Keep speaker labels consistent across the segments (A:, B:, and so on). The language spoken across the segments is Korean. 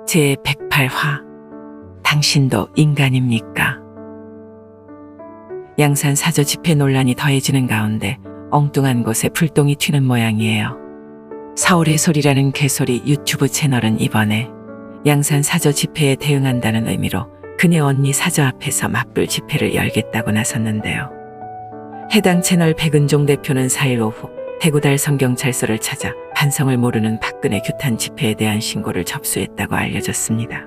A: 제108화 당신도 인간입니까? 양산 사저 집회 논란이 더해지는 가운데 엉뚱한 곳에 불똥이 튀는 모양이에요. 서울의 소리라는 개소리 유튜브 채널은 이번에 양산 사저 집회에 대응한다는 의미로 그네 언니 사저 앞에서 맞불 집회를 열겠다고 나섰는데요. 해당 채널 백은종 대표는 4일 오후 대구달 성경찰서를 찾아 반성을 모르는 박근혜 규탄 집회에 대한 신고를 접수했다고 알려졌습니다.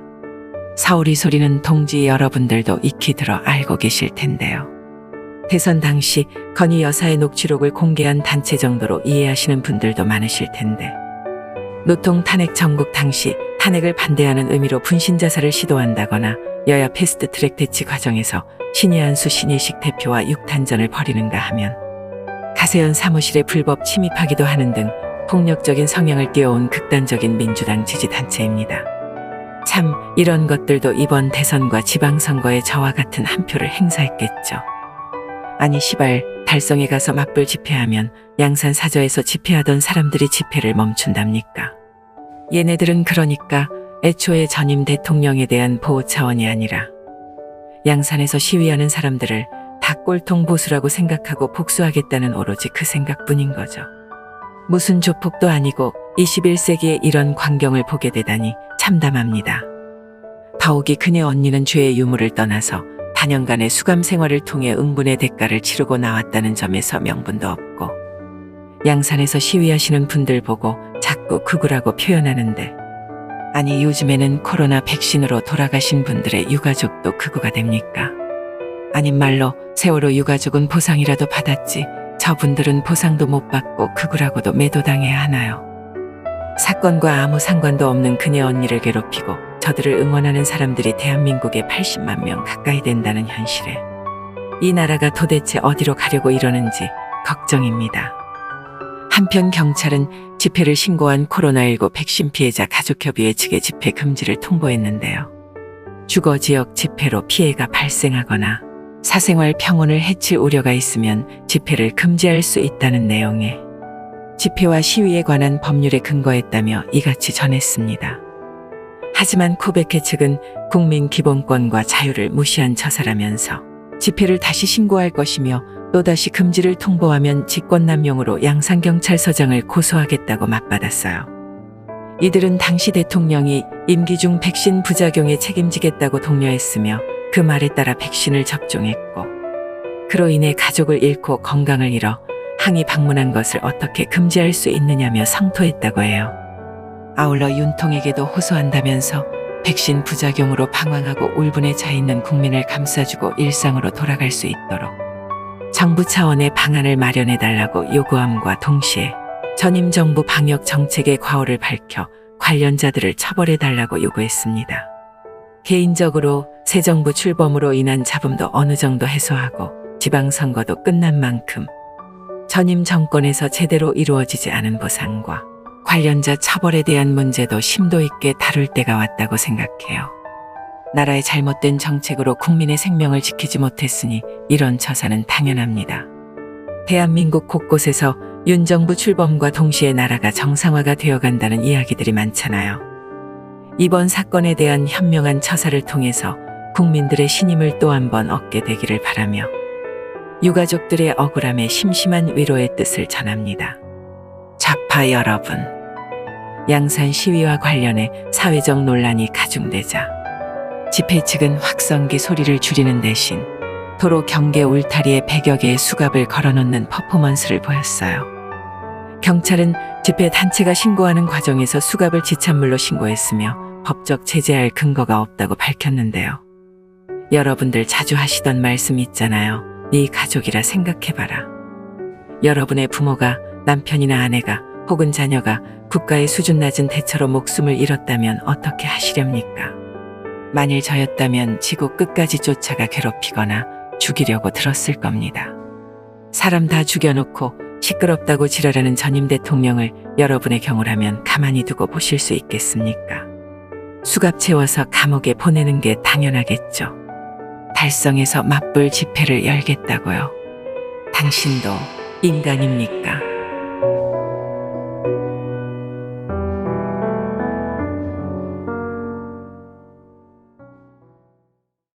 A: 서울이 소리는 동지 여러분들도 익히 들어 알고 계실 텐데요. 대선 당시 건희 여사의 녹취록을 공개한 단체 정도로 이해하시는 분들도 많으실 텐데, 노통 탄핵 정국 당시 탄핵을 반대하는 의미로 분신자살을 시도한다거나 여야 패스트트랙 대치 과정에서 신의한수 신의식 대표와 육탄전을 벌이는가 하면 가세현 사무실에 불법 침입하기도 하는 등 폭력적인 성향을 띄워온 극단적인 민주당 지지단체입니다. 참 이런 것들도 이번 대선과 지방선거에 저와 같은 한 표를 행사했겠죠. 아니 시발 달성에 가서 맞불 집회하면 양산 사저에서 집회하던 사람들이 집회를 멈춘답니까? 얘네들은 그러니까 애초에 전임 대통령에 대한 보호 차원이 아니라 양산에서 시위하는 사람들을 다 꼴통 보수라고 생각하고 복수하겠다는 오로지 그 생각뿐인 거죠. 무슨 조폭도 아니고 21세기에 이런 광경을 보게 되다니 참담합니다. 더욱이 그네 언니는 죄의 유무를 떠나서 단연간의 수감 생활을 통해 응분의 대가를 치르고 나왔다는 점에서 명분도 없고, 양산에서 시위하시는 분들 보고 자꾸 극우라고 표현하는데, 아니 요즘에는 코로나 백신으로 돌아가신 분들의 유가족도 극우가 됩니까? 아님 말로 세월호 유가족은 보상이라도 받았지 저분들은 보상도 못 받고 극우라고도 매도당해야 하나요? 사건과 아무 상관도 없는 그네 언니를 괴롭히고 저들을 응원하는 사람들이 대한민국에 80만 명 가까이 된다는 현실에 이 나라가 도대체 어디로 가려고 이러는지 걱정입니다. 한편 경찰은 집회를 신고한 코로나19 백신 피해자 가족협의회 측의 집회 금지를 통보했는데요. 주거 지역 집회로 피해가 발생하거나 사생활 평온을 해칠 우려가 있으면 집회를 금지할 수 있다는 내용의 집회와 시위에 관한 법률에 근거했다며 이같이 전했습니다. 하지만 쿠베케 측은 국민 기본권과 자유를 무시한 처사라면서 집회를 다시 신고할 것이며 또다시 금지를 통보하면 직권남용으로 양산경찰서장을 고소하겠다고 맞받았어요. 이들은 당시 대통령이 임기 중 백신 부작용에 책임지겠다고 독려했으며 그 말에 따라 백신을 접종했고, 그로 인해 가족을 잃고 건강을 잃어 항의 방문한 것을 어떻게 금지할 수 있느냐며 성토했다고 해요. 아울러 윤통에게도 호소한다면서 백신 부작용으로 방황하고 울분에 차 있는 국민을 감싸주고 일상으로 돌아갈 수 있도록 정부 차원의 방안을 마련해달라고 요구함과 동시에 전임 정부 방역 정책의 과오를 밝혀 관련자들을 처벌해달라고 요구했습니다. 개인적으로 새 정부 출범으로 인한 잡음도 어느 정도 해소하고 지방선거도 끝난 만큼 전임 정권에서 제대로 이루어지지 않은 보상과 관련자 처벌에 대한 문제도 심도 있게 다룰 때가 왔다고 생각해요. 나라의 잘못된 정책으로 국민의 생명을 지키지 못했으니 이런 처사는 당연합니다. 대한민국 곳곳에서 윤 정부 출범과 동시에 나라가 정상화가 되어간다는 이야기들이 많잖아요. 이번 사건에 대한 현명한 처사를 통해서 국민들의 신임을 또 한 번 얻게 되기를 바라며 유가족들의 억울함에 심심한 위로의 뜻을 전합니다. 좌파 여러분, 양산 시위와 관련해 사회적 논란이 가중되자 집회 측은 확성기 소리를 줄이는 대신 도로 경계 울타리에 100여 개의 수갑을 걸어놓는 퍼포먼스를 보였어요. 경찰은 집회 단체가 신고하는 과정에서 수갑을 지참물로 신고했으며 법적 제재할 근거가 없다고 밝혔는데요. 여러분들 자주 하시던 말씀 있잖아요. 네 가족이라 생각해봐라. 여러분의 부모가, 남편이나 아내가 혹은 자녀가 국가의 수준 낮은 대처로 목숨을 잃었다면 어떻게 하시렵니까? 만일 저였다면 지구 끝까지 쫓아가 괴롭히거나 죽이려고 들었을 겁니다. 사람 다 죽여놓고 시끄럽다고 지랄하는 전임 대통령을 여러분의 경우라면 가만히 두고 보실 수 있겠습니까? 수갑 채워서 감옥에 보내는 게 당연하겠죠. 달성에서 맞불 집회를 열겠다고요. 당신도 인간입니까?